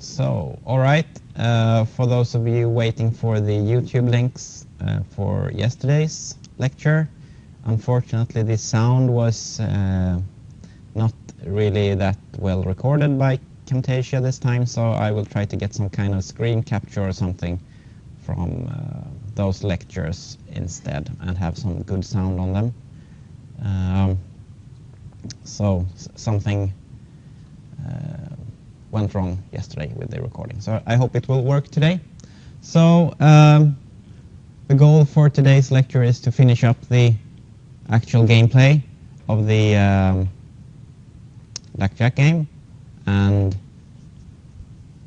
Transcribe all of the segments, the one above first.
Alright, for those of you waiting for the YouTube links for yesterday's lecture, unfortunately the sound was not really that well recorded by Camtasia this time, so I will try to get some kind of screen capture or something from those lectures instead and have some good sound on them. Something went wrong yesterday with the recording, so I hope it will work today. So the goal for today's lecture is to finish up the actual gameplay of the blackjack game and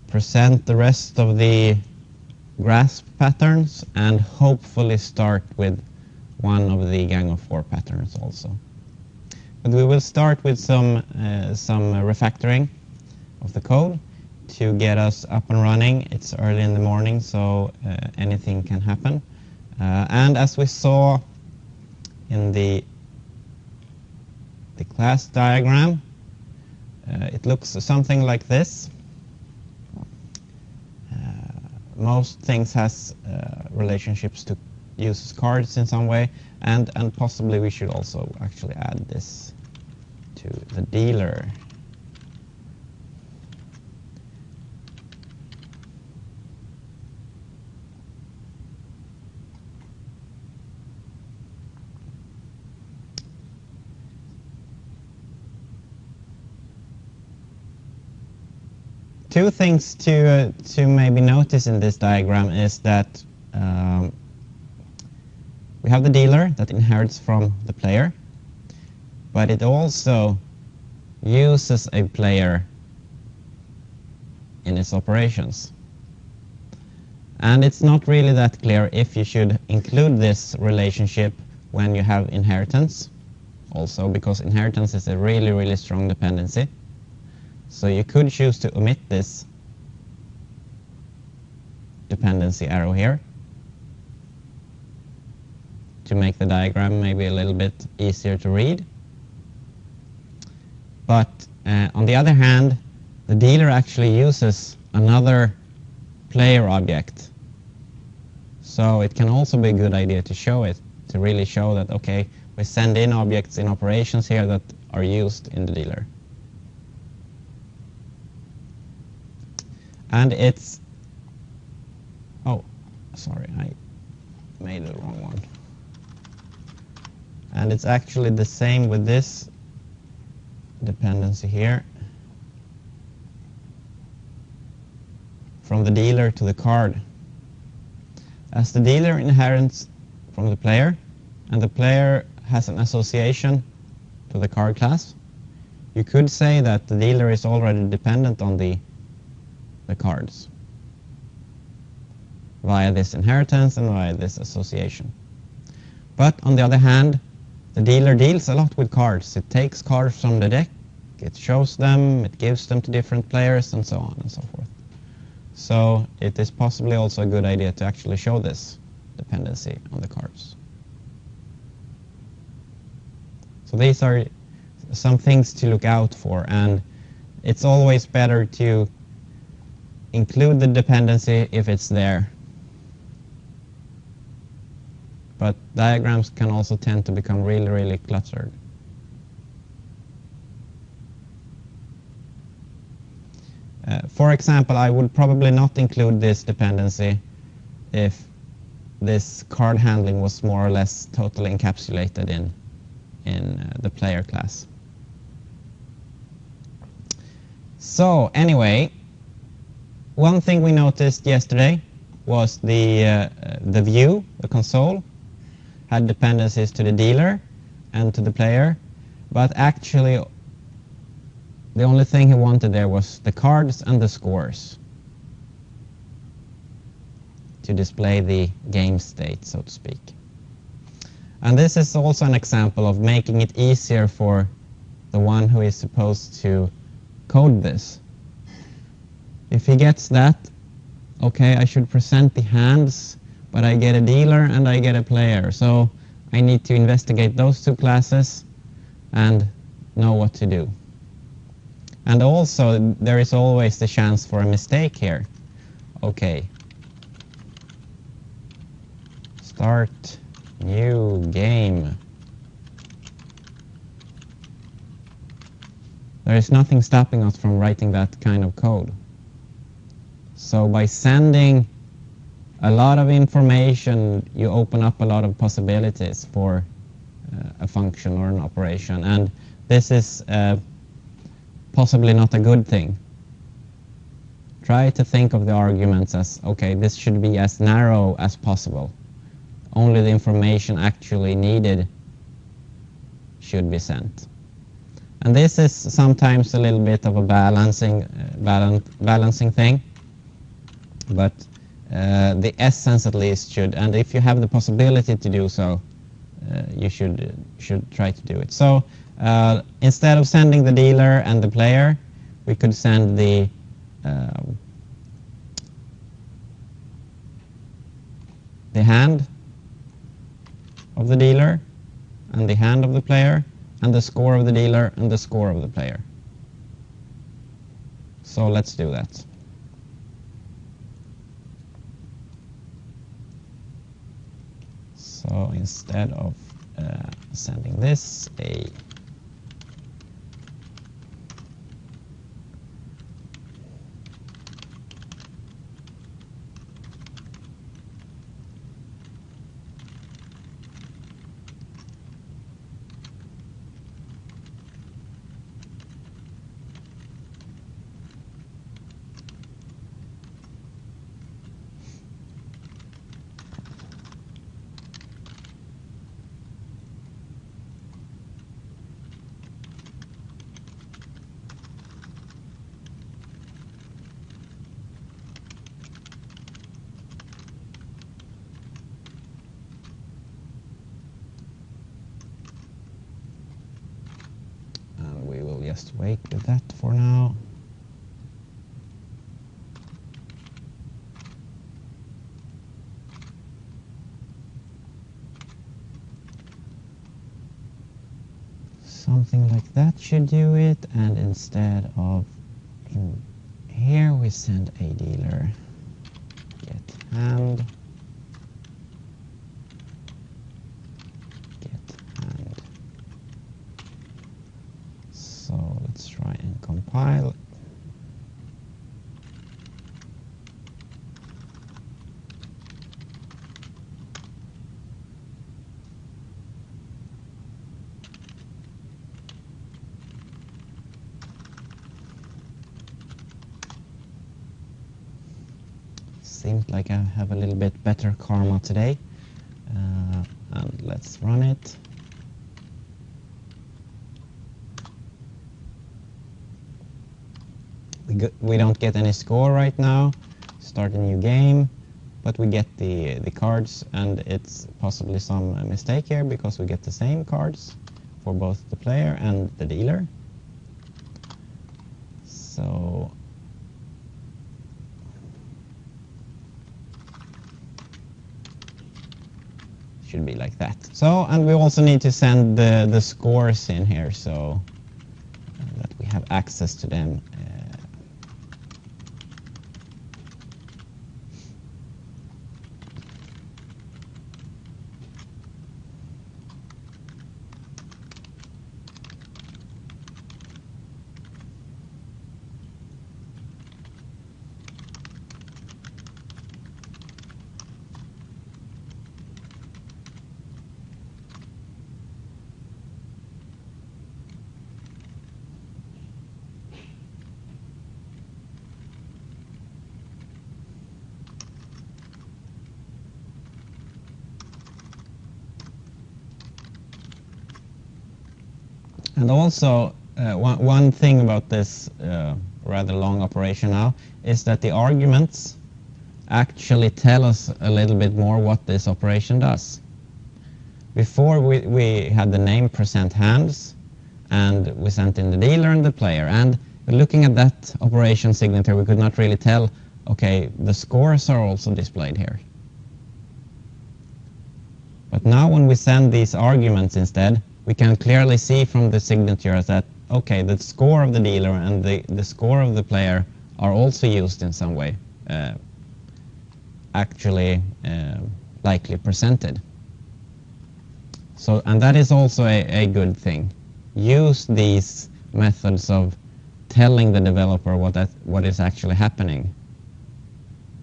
present the rest of the grasp patterns and hopefully start with one of the Gang of Four patterns also. But we will start with some refactoring of the code to get us up and running. It's early in the morning, so anything can happen. And as we saw in the class diagram, it looks something like this. Most things has relationships to use cards in some way, and possibly we should also actually add this to the dealer. Two things to maybe notice in this diagram is that we have the dealer that inherits from the player, but it also uses a player in its operations. And it's not really that clear if you should include this relationship when you have inheritance, also because inheritance is a really, really strong dependency. So you could choose to omit this dependency arrow here to make the diagram maybe a little bit easier to read. But on the other hand, the dealer actually uses another player object. So it can also be a good idea to show it, to really show that, okay, we send in objects in operations here that are used in the dealer. And it's, oh, sorry, I made the wrong one. And it's actually the same with this dependency here. From the dealer to the card. As the dealer inherits from the player, and the player has an association to the card class, you could say that the dealer is already dependent on the cards via this inheritance and via this association. But on the other hand, the dealer deals a lot with cards. It takes cards from the deck, it shows them, it gives them to different players, and so on and so forth. So it is possibly also a good idea to actually show this dependency on the cards. So these are some things to look out for, and it's always better to include the dependency if it's there. But diagrams can also tend to become really, really cluttered. For example, I would probably not include this dependency if this card handling was more or less totally encapsulated in the player class. So anyway, one thing we noticed yesterday was the view, the console, had dependencies to the dealer and to the player, but actually the only thing he wanted there was the cards and the scores to display the game state, so to speak. And this is also an example of making it easier for the one who is supposed to code this. If he gets that, okay, I should present the hands, but I get a dealer and I get a player. So I need to investigate those two classes and know what to do. And also, there is always the chance for a mistake here. Okay. Start new game. There is nothing stopping us from writing that kind of code. So by sending a lot of information, you open up a lot of possibilities for a function or an operation. And this is possibly not a good thing. Try to think of the arguments as, okay, this should be as narrow as possible. Only the information actually needed should be sent. And this is sometimes a little bit of a balancing thing, but the essence at least should, and if you have the possibility to do so, you should try to do it. So instead of sending the dealer and the player, we could send the hand of the dealer and the hand of the player, and the score of the dealer and the score of the player. So let's do that. So instead of sending this, just wait with that for now. Something like that should do it, and instead of in here we send a dealer get hand, so let's try and compile. Seems like I have a little bit better karma today, and let's run it. We don't get any score right now. Start a new game, but we get the cards, and it's possibly some mistake here because we get the same cards for both the player and the dealer. So should be like that. So, and we also need to send the scores in here so that we have access to them. And also, one thing about this rather long operation now is that the arguments actually tell us a little bit more what this operation does. Before we had the name present hands, and we sent in the dealer and the player, and looking at that operation signature we could not really tell, okay, the scores are also displayed here. But now when we send these arguments instead, we can clearly see from the signature that okay, the score of the dealer and the score of the player are also used in some way, actually likely presented. So, and that is also a good thing. Use these methods of telling the developer what is actually happening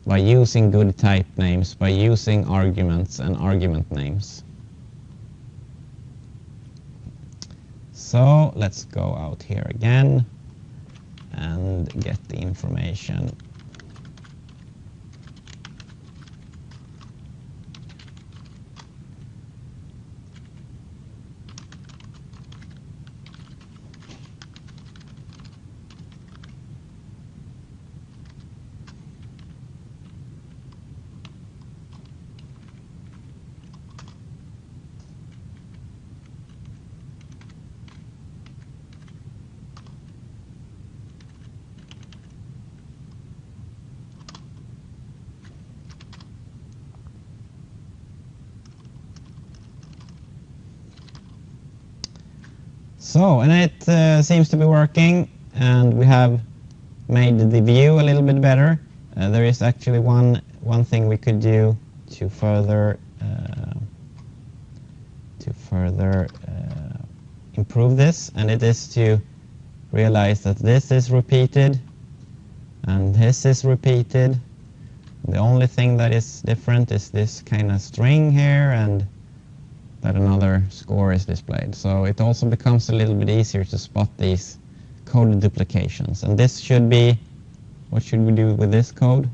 by using good type names, by using arguments and argument names. So let's go out here again and get the information. So, and it seems to be working, and we have made the view a little bit better. There is actually one thing we could do to further improve this, and it is to realize that this is repeated and this is repeated. The only thing that is different is this kind of string here, and that another score is displayed. So it also becomes a little bit easier to spot these code duplications. And this should be, what should we do with this code?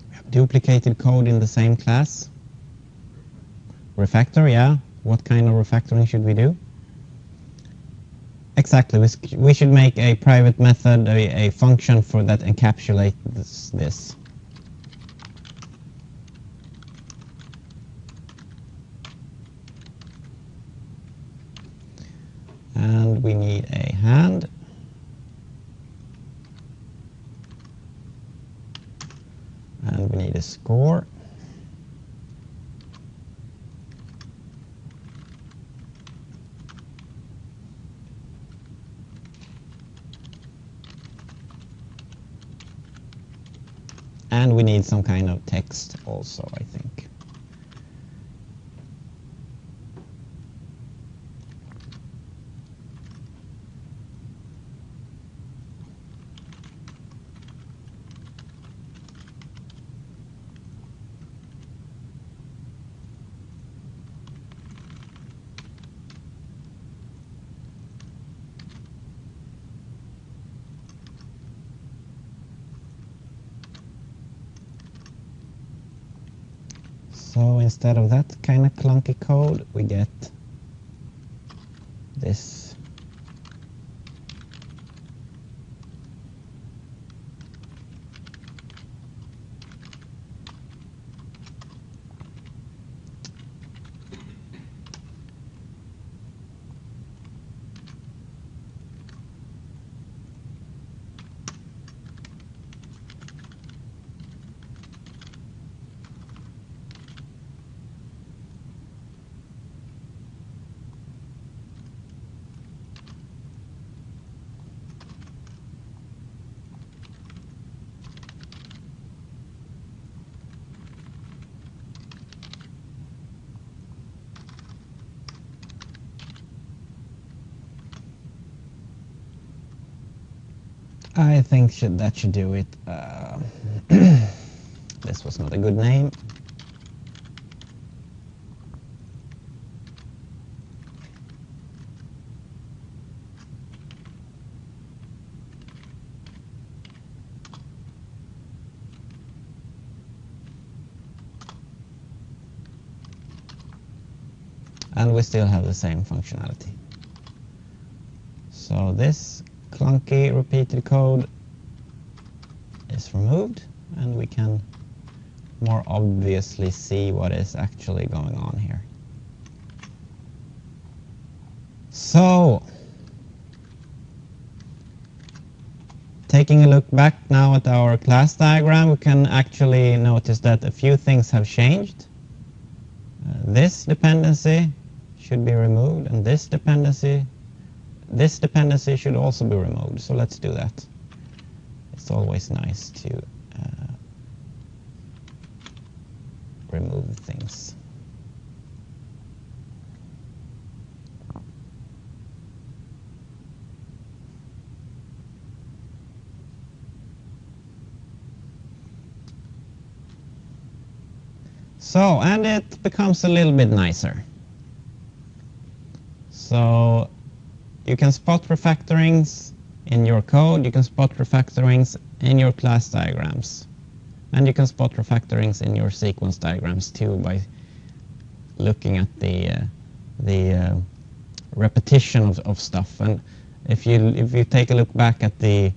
We have duplicated code in the same class. Refactor, yeah. What kind of refactoring should we do? Exactly, we should make a private method, a function for that encapsulates this. And we need a hand. And we need a score. And we need some kind of text also, I think. So instead of that kind of clunky code, we get this. I think that should do it. This was not a good name. And we still have the same functionality. So this clunky repeated code is removed, and we can more obviously see what is actually going on here. So taking a look back now at our class diagram, we can actually notice that a few things have changed. This dependency should be removed, and this dependency should also be removed. So let's do that. It's always nice to remove things. So, and it becomes a little bit nicer. So, you can spot refactorings in your code, you can spot refactorings in your class diagrams, and you can spot refactorings in your sequence diagrams too by looking at the repetition of stuff. And if you take a look back at the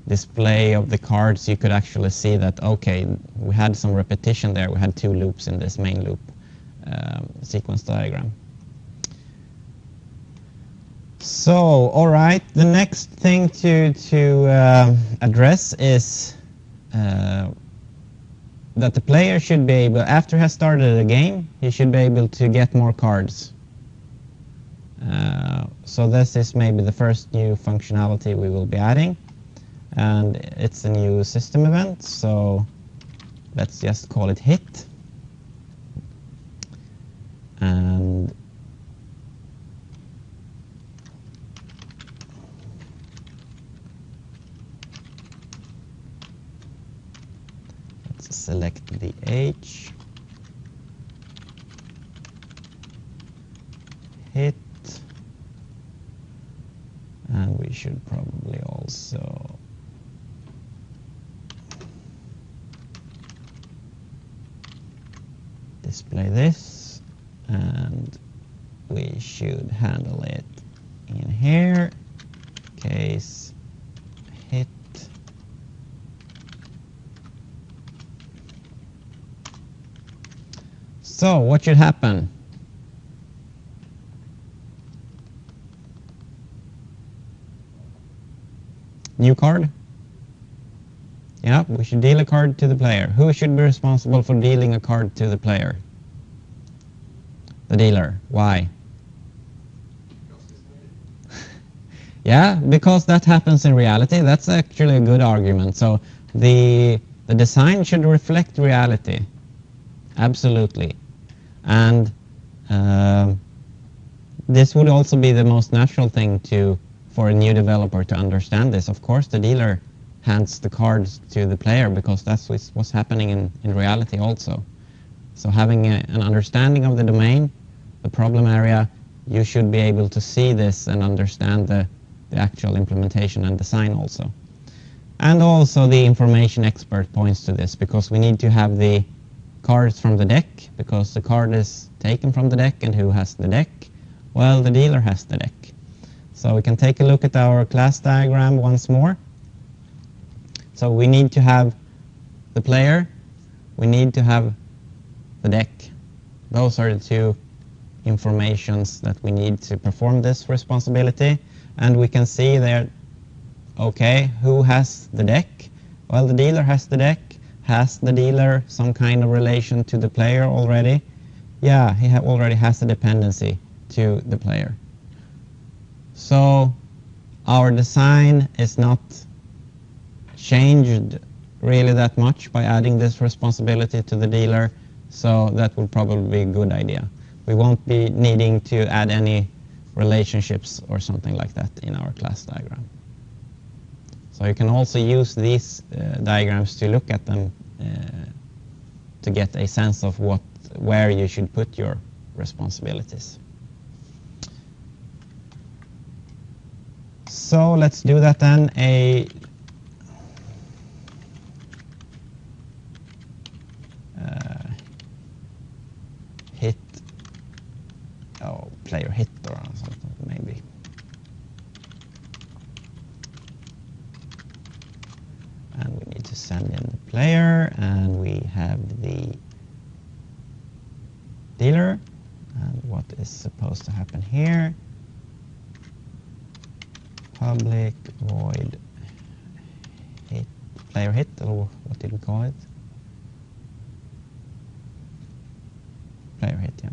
display of the cards, you could actually see that, okay, we had some repetition there. We had 2 loops in this main loop sequence diagram. So, all right, the next thing to address is that the player should be able, after he has started a game, he should be able to get more cards. So this is maybe the first new functionality we will be adding. And it's a new system event, so let's just call it hit. And let's select the H, hit, and we should probably also display this, and we should handle it in here, case hit. So what should happen? New card? Yeah, we should deal a card to the player. Who should be responsible for dealing a card to the player? The dealer. Why? Yeah, because that happens in reality. That's actually a good argument. So the design should reflect reality. Absolutely. And this would also be the most natural thing for a new developer to understand this. Of course, the dealer hands the cards to the player because that's what's happening in reality also. So having an understanding of the domain, the problem area, you should be able to see this and understand the actual implementation and design also. And also the information expert points to this because we need to have the cards from the deck, because the card is taken from the deck, and who has the deck? Well, the dealer has the deck. So we can take a look at our class diagram once more. So we need to have the player, we need to have the deck. Those are the 2 informations that we need to perform this responsibility. And we can see there, okay, who has the deck? Well, the dealer has the deck. Has the dealer some kind of relation to the player already? Yeah, he already has a dependency to the player. So our design is not changed really that much by adding this responsibility to the dealer, so that would probably be a good idea. We won't be needing to add any relationships or something like that in our class diagram. So you can also use these diagrams to look at them to get a sense of where you should put your responsibilities. So let's do that then. Hit, player hit or something maybe. And we need to send in the player, and we have the dealer. And what is supposed to happen here? public void hit, player hit, or what did we call it? Player hit, yeah.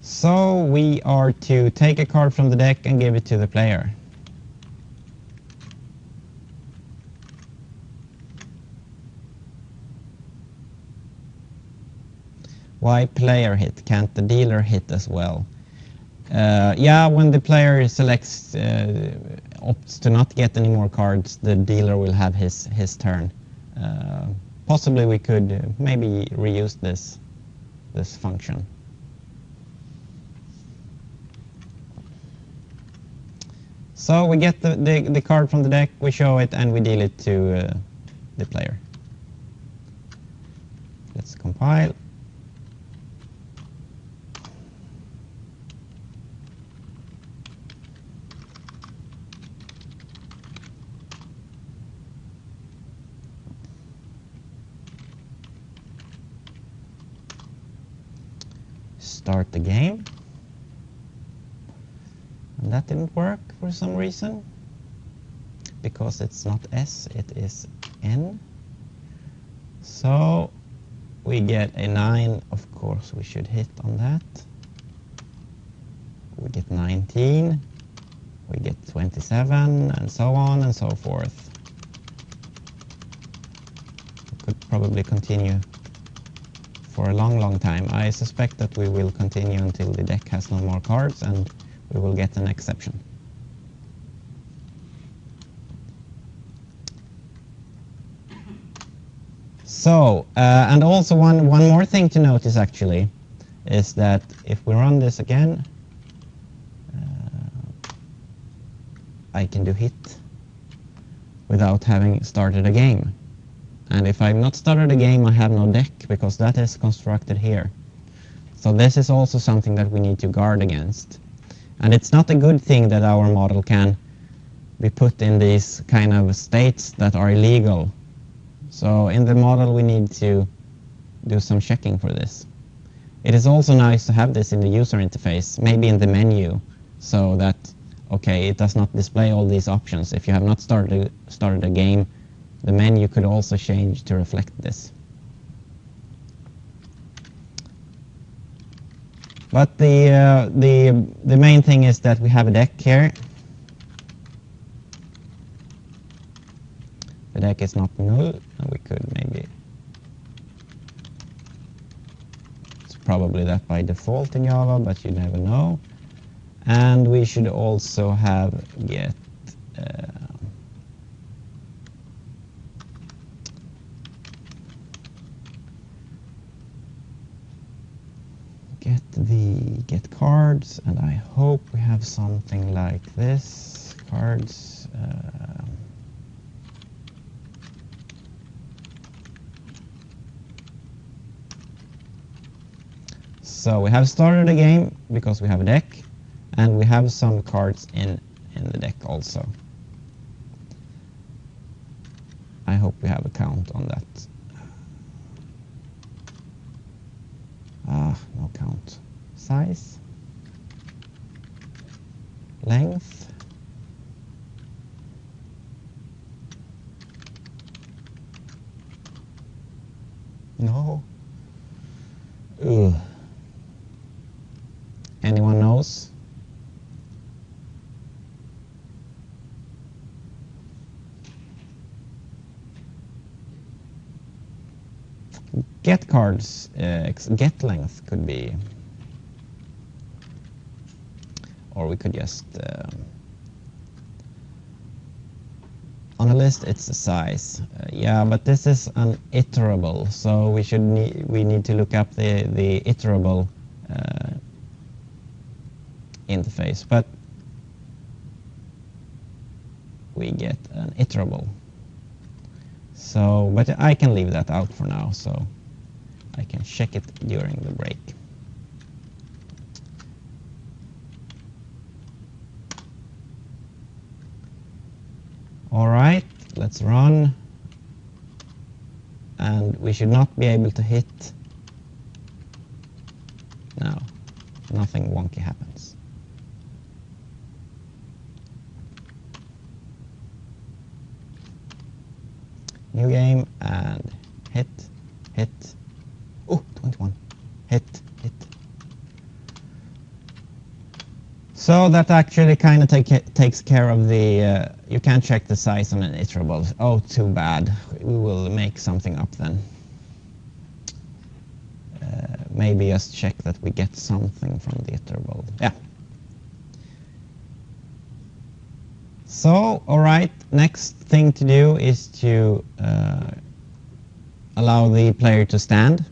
So we are to take a card from the deck and give it to the player. Why player hit? Can't the dealer hit as well? Yeah, when the player selects, opts to not get any more cards, the dealer will have his turn. Possibly we could maybe reuse this function. So we get the card from the deck, we show it, and we deal it to the player. Let's compile. Start the game. And that didn't work for some reason. Because it's not S, it is N. So we get a 9. Of course, we should hit on that. We get 19. We get 27, and so on and so forth. We could probably continue for a long time. I suspect that we will continue until the deck has no more cards and we will get an exception. So, and also one more thing to notice actually is that if we run this again, I can do hit without having started a game. And if I've not started a game, I have no deck, because that is constructed here. So this is also something that we need to guard against. And it's not a good thing that our model can be put in these kind of states that are illegal. So in the model we need to do some checking for this. It is also nice to have this in the user interface, maybe in the menu, so that, okay, it does not display all these options. If you have not started a game, the menu could also change to reflect this. But the main thing is that we have a deck here. The deck is not null, and we could maybe... It's probably that by default in Java, but you never know. And we should also have get get cards, and I hope we have something like this. Cards. So we have started a game because we have a deck, and we have some cards in the deck also. I hope we have a count on that. No count. Size. Length. No. Ugh. Anyone knows? Get cards, get length could be, or we could just, on a list it's the size. Yeah, but this is an iterable, so we need to look up the iterable interface, but we get an iterable. So, but I can leave that out for now, so I can check it during the break. All right, let's run. and we should not be able to hit. No, nothing wonky happens. New game and hit. Oh, 21. Hit. So that actually kind of takes care of the, you can't check the size on an iterable. Oh, too bad. We will make something up then. Maybe just check that we get something from the iterable. Yeah. So, alright, next thing to do is to allow the player to stand.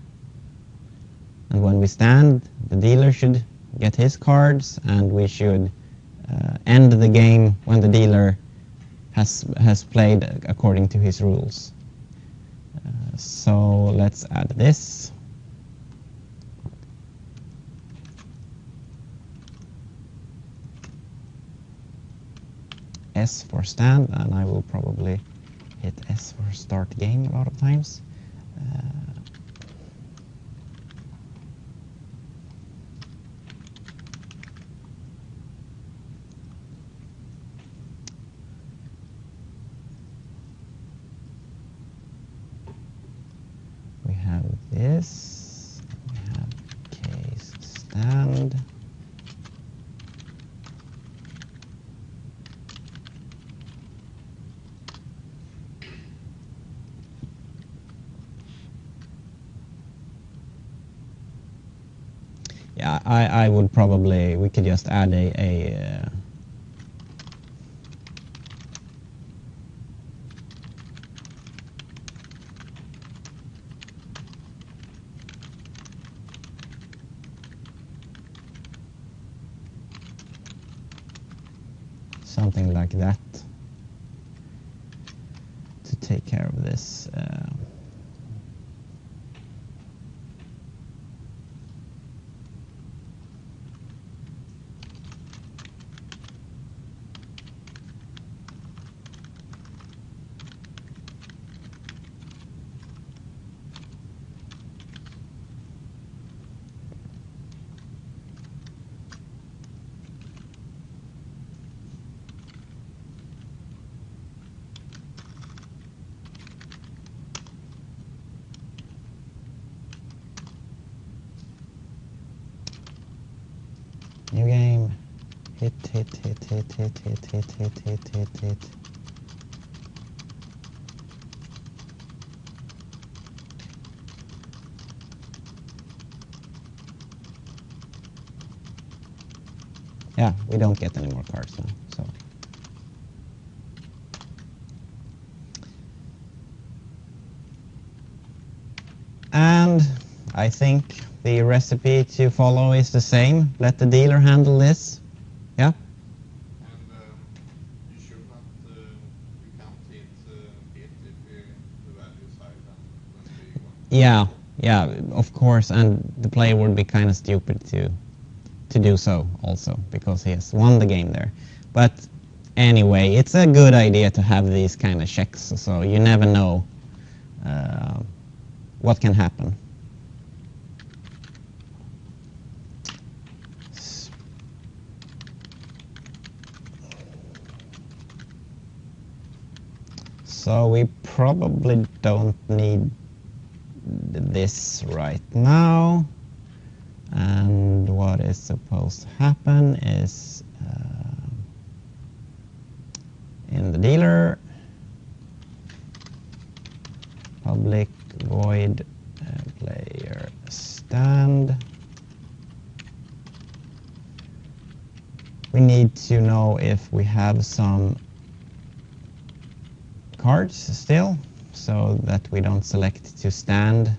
And when we stand, the dealer should get his cards, and we should end the game when the dealer has played according to his rules. So let's add this. S for stand, and I will probably hit S for start game a lot of times. We have this, we have case stand. Yeah, I would probably, we could just add a something like that to take care of this. New game. Hit. Yeah, we don't get any more cards now, so. And I think the recipe to follow is the same. Let the dealer handle this. Yeah? And you should not, you can't hit if the value is higher than the one. Yeah, of course, and the player would be kind of stupid to do so also, because he has won the game there. But anyway, it's a good idea to have these kind of checks, so you never know what can happen. So we probably don't need this right now. And what is supposed to happen is in the dealer, public void player stand. We need to know if we have some cards still, so that we don't select to stand.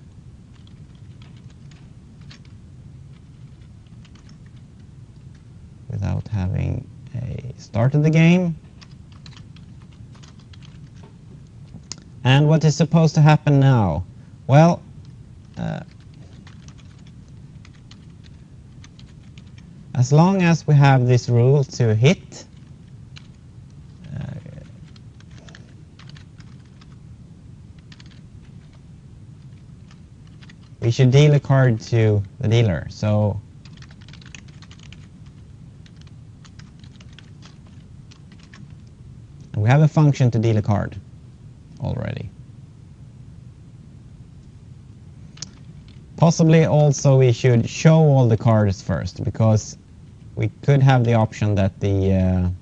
Without having started the game. And what is supposed to happen now? Well, as long as we have this rule to hit, we should deal a card to the dealer. So we have a function to deal a card already. Possibly also we should show all the cards first, because we could have the option that the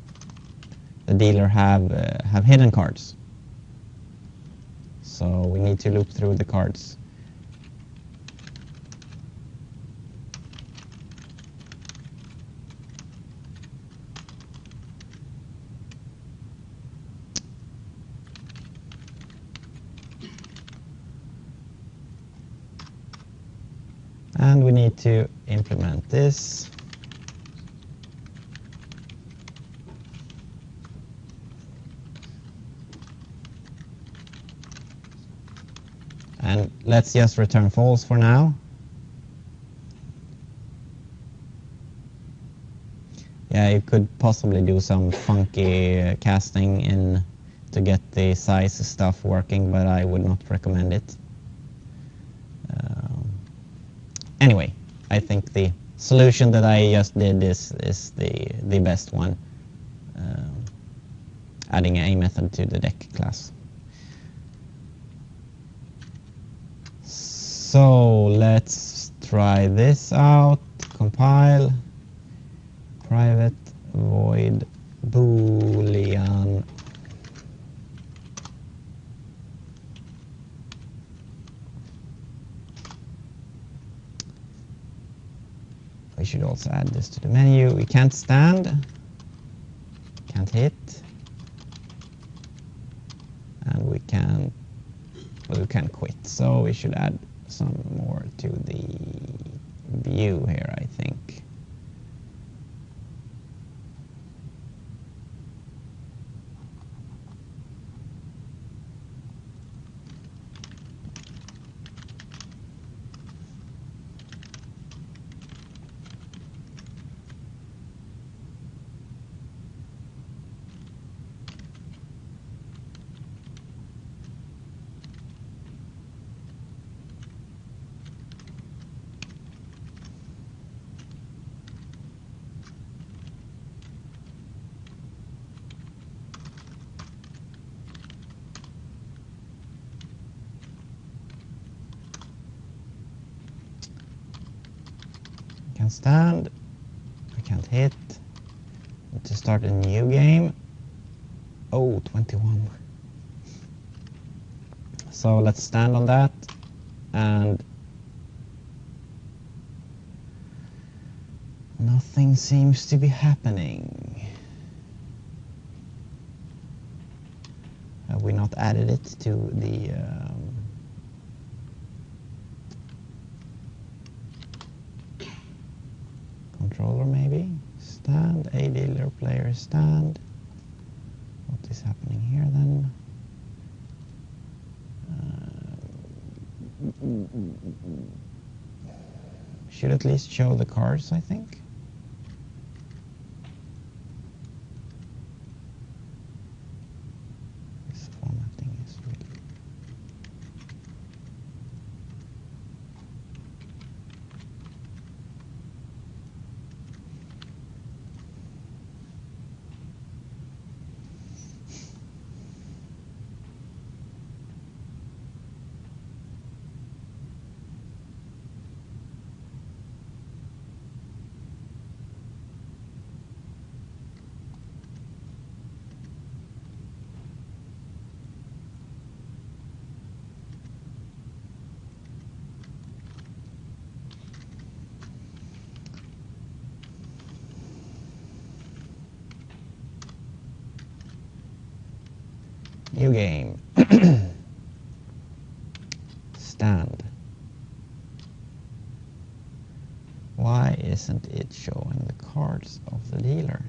dealer have hidden cards. So we need to loop through the cards. And we need to implement this. And let's just return false for now. Yeah, you could possibly do some funky casting in to get the size stuff working, but I would not recommend it. Anyway, I think the solution that I just did is the best one, adding a method to the deck class. So let's try this out. Compile private void boolean we should also add this to the menu. We can't stand, can't hit, and we can quit. So we should add some more to the view here, I think. Can't stand, I can't hit. Need to start a new game. Oh, 21. So let's stand on that, and nothing seems to be happening. Have we not added it to the controller maybe? Stand, a dealer player stand. What is happening here then? Should at least show the cards, I think. This formatting is really... New game. Stand. Why isn't it showing the cards of the dealer?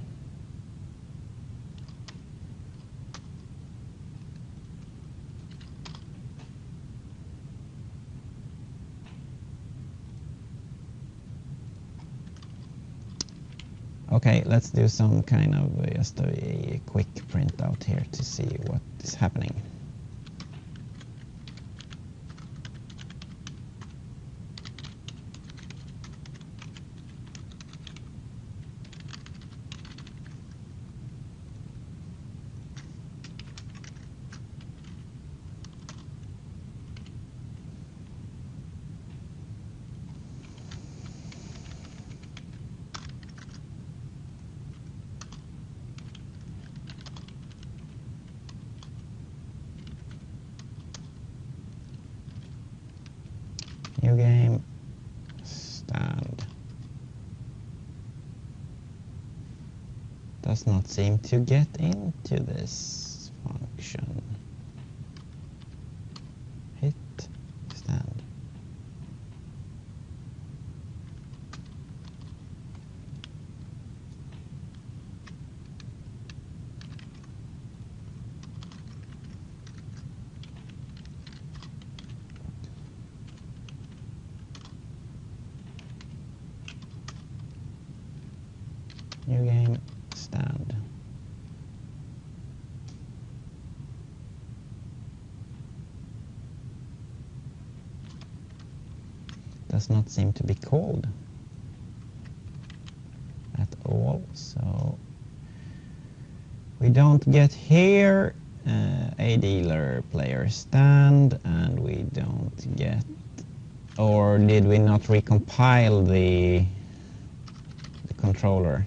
Okay, let's do some kind of just a quick printout here to see what is happening. New game, stand. Does not seem to get into this function. Hit, stand. New game, stand. Does not seem to be called at all, so we don't get here a dealer player stand, and we don't get, or did we not recompile the controller?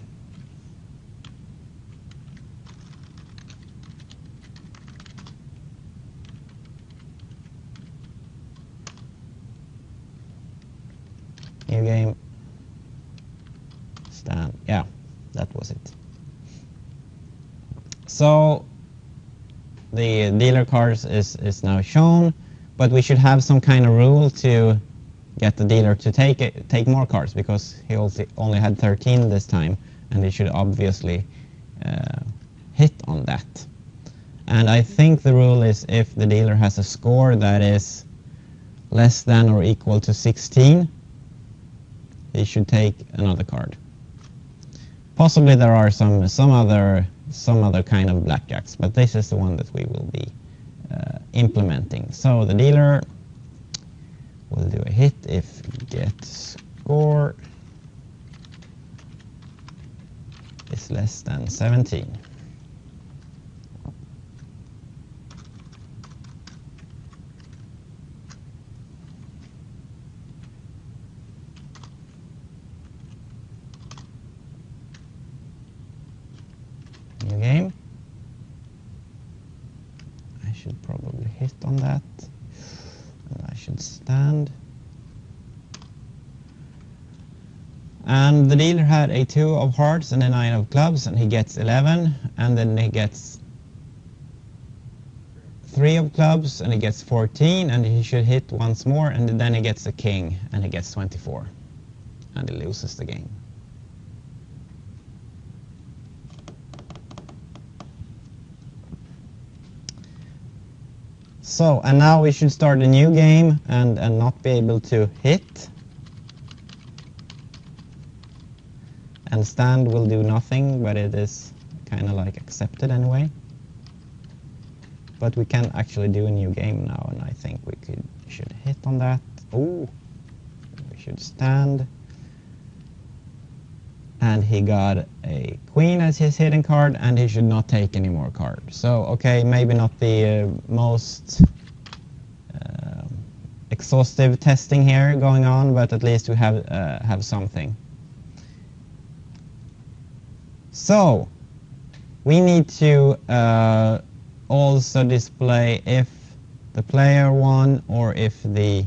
New game, stand. Yeah, that was it. So the dealer cards is now shown, but we should have some kind of rule to get the dealer to take more cards, because he also only had 13 this time, and he should obviously hit on that. And I think the rule is if the dealer has a score that is less than or equal to 16, he should take another card. Possibly there are some other kind of blackjacks, but this is the one that we will be implementing. So the dealer will do a hit if get score is less than 17. New game. I should probably hit on that, and I should stand. And the dealer had a 2 of hearts and a 9 of clubs, and he gets 11, and then he gets 3 of clubs, and he gets 14, and he should hit once more, and then he gets a king, and he gets 24, and he loses the game. So, and now we should start a new game and not be able to hit. And stand will do nothing, but it is kind of like accepted anyway. But we can actually do a new game now, and I think we should hit on that. Oh, we should stand. And he got a queen as his hidden card, and he should not take any more cards. So, okay, maybe not the most exhaustive testing here going on, but at least we have something. So, we need to also display if the player won or if the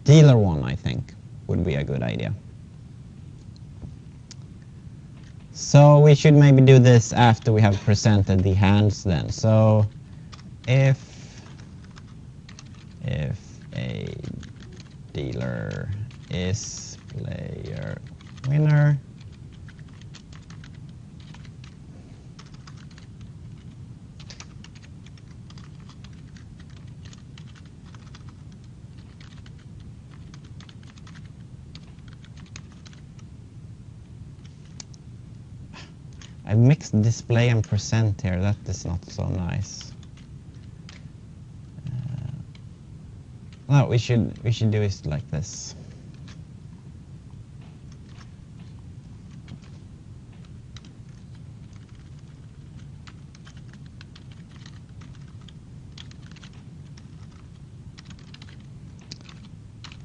dealer won, I think, would be a good idea. So we should maybe do this after we have presented the hands then. So if a dealer is player winner, I mixed display and present here. That is not so nice. No, we should do it like this.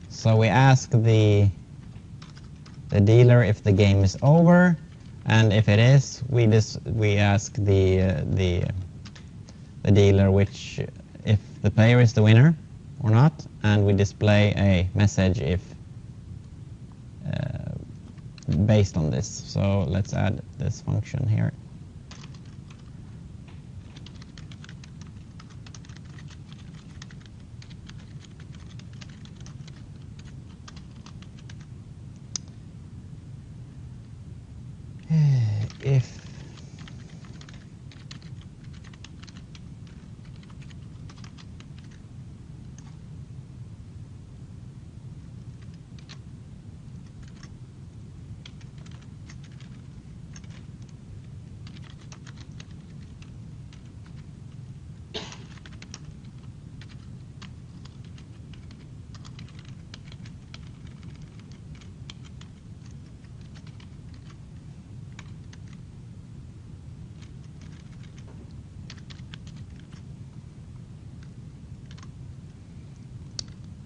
So we ask the dealer if the game is over. And if it is, we ask the dealer which, if the player is the winner or not, and we display a message if based on this. So let's add this function here. If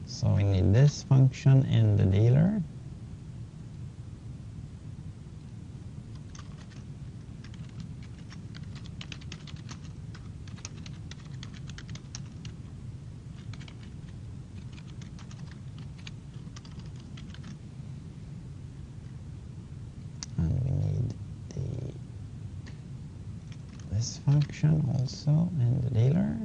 so we need this function in the dealer. And we need this function also in the dealer.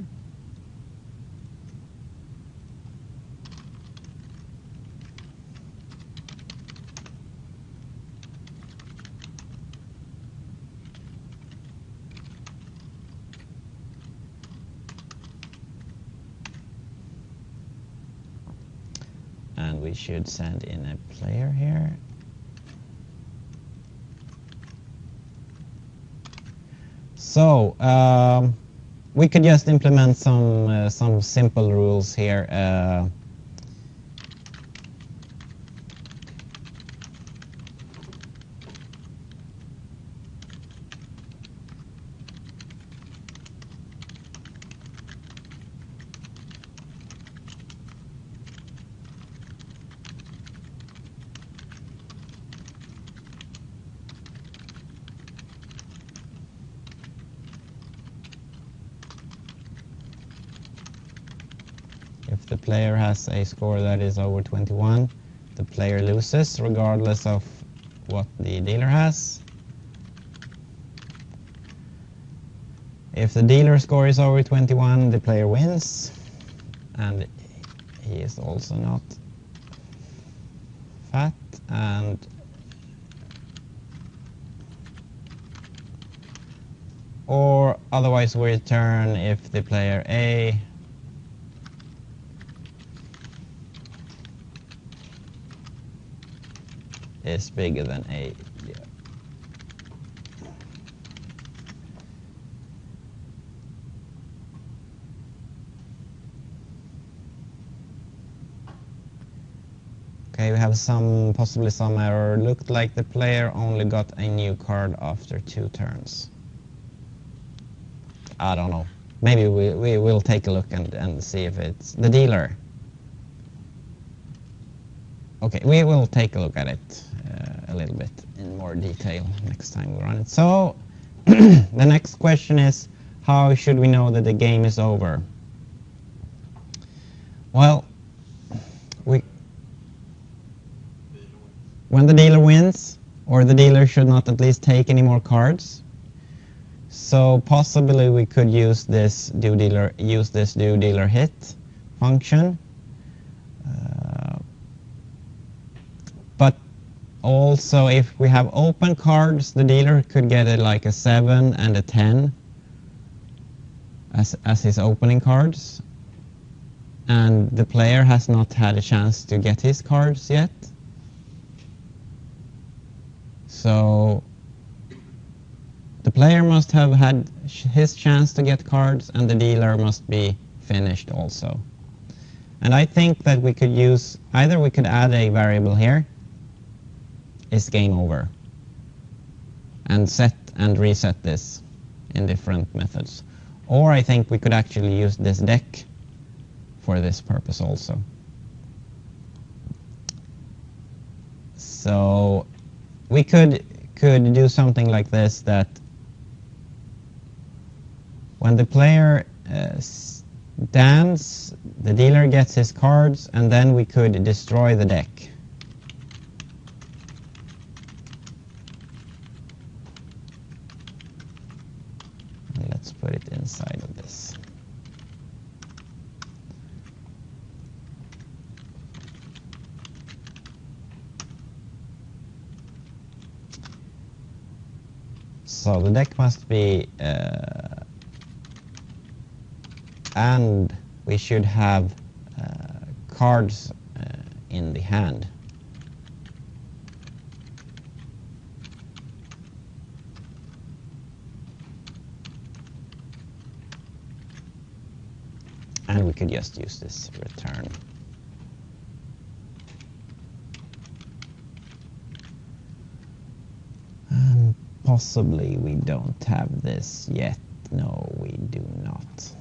And we should send in a player here. So we could just implement some simple rules here. If the player has a score that is over 21, the player loses regardless of what the dealer has. If the dealer score is over 21, the player wins, and he is also not fat, and or otherwise we return if the player A is bigger than A. Yeah. Okay, we have possibly some error. Looked like the player only got a new card after 2 turns. I don't know. Maybe we will take a look and see if it's the dealer. Okay, we will take a look at it a little bit in more detail next time we run it. So the next question is, how should we know that the game is over? Well, when the dealer wins, or the dealer should not at least take any more cards. So possibly we could use this do dealer hit function. But also, if we have open cards, the dealer could get like a 7 and a 10 as his opening cards, and the player has not had a chance to get his cards yet. So the player must have had his chance to get cards, and the dealer must be finished also. And I think that we could use, either we could add a variable here, is game over, and set and reset this in different methods. Or I think we could actually use this deck for this purpose also. So we could do something like this, that when the player dance, the dealer gets his cards, and then we could destroy the deck. And let's put it inside of this. So the deck must be, and we should have cards in the hand. And we could just use this return. Possibly we don't have this yet. No, we do not.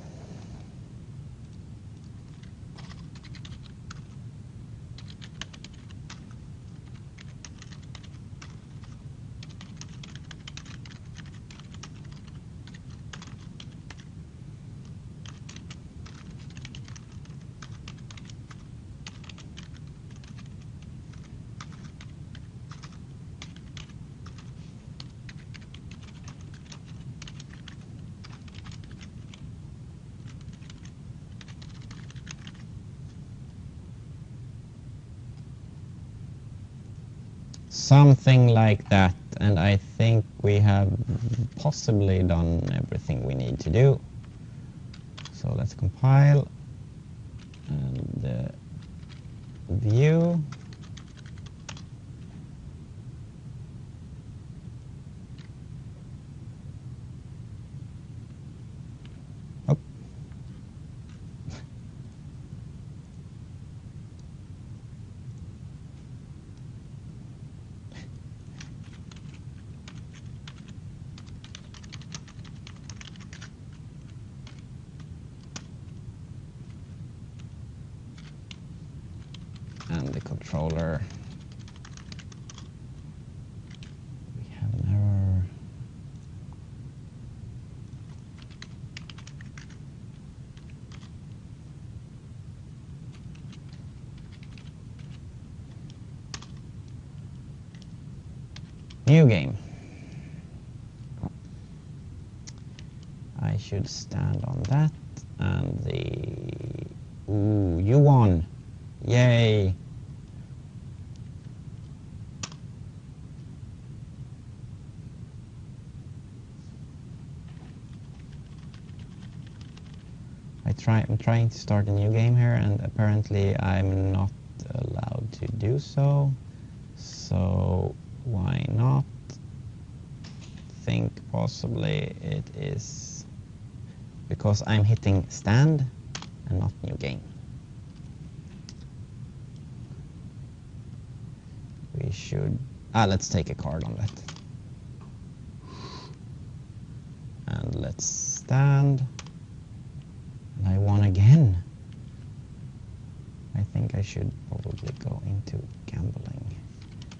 Something like that, and I think we have possibly done everything we need to do. So let's compile and view. Oh. And the controller. We have an error. New game. I should stand on that, and the... Ooh, you won! Yay! I'm trying to start a new game here, and apparently I'm not allowed to do so. So why not? Think possibly it is because I'm hitting stand and not new game. We should... let's take a card on that. And let's stand. And I won again. I think I should probably go into gambling.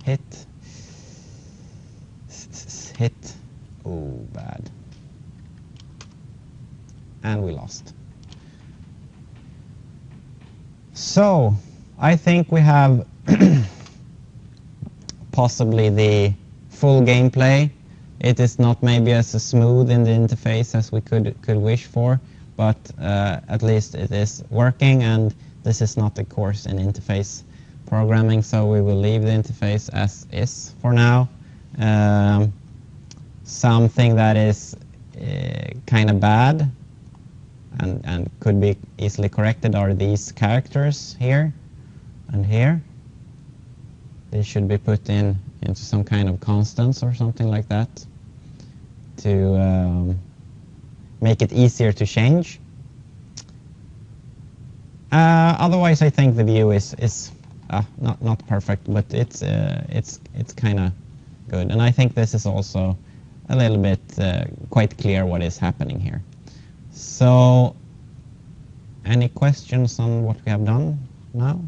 Hit. Hit. Oh, bad. And we lost. So, I think we have possibly the full gameplay. It is not maybe as smooth in the interface as we could wish for, but at least it is working, and this is not a course in interface programming, so we will leave the interface as is for now. Something that is kind of bad and could be easily corrected are these characters here and here. They should be put into some kind of constants or something like that to make it easier to change. Otherwise, I think the view is not perfect, but it's kind of good, and I think this is also a little bit quite clear what is happening here. So, any questions on what we have done now?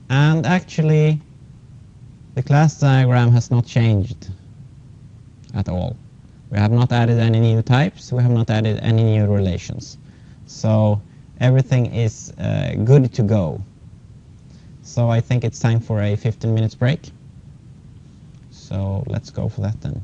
And actually, the class diagram has not changed at all. We have not added any new types. We have not added any new relations. So everything is good to go. So I think it's time for a 15 minutes break. So let's go for that then.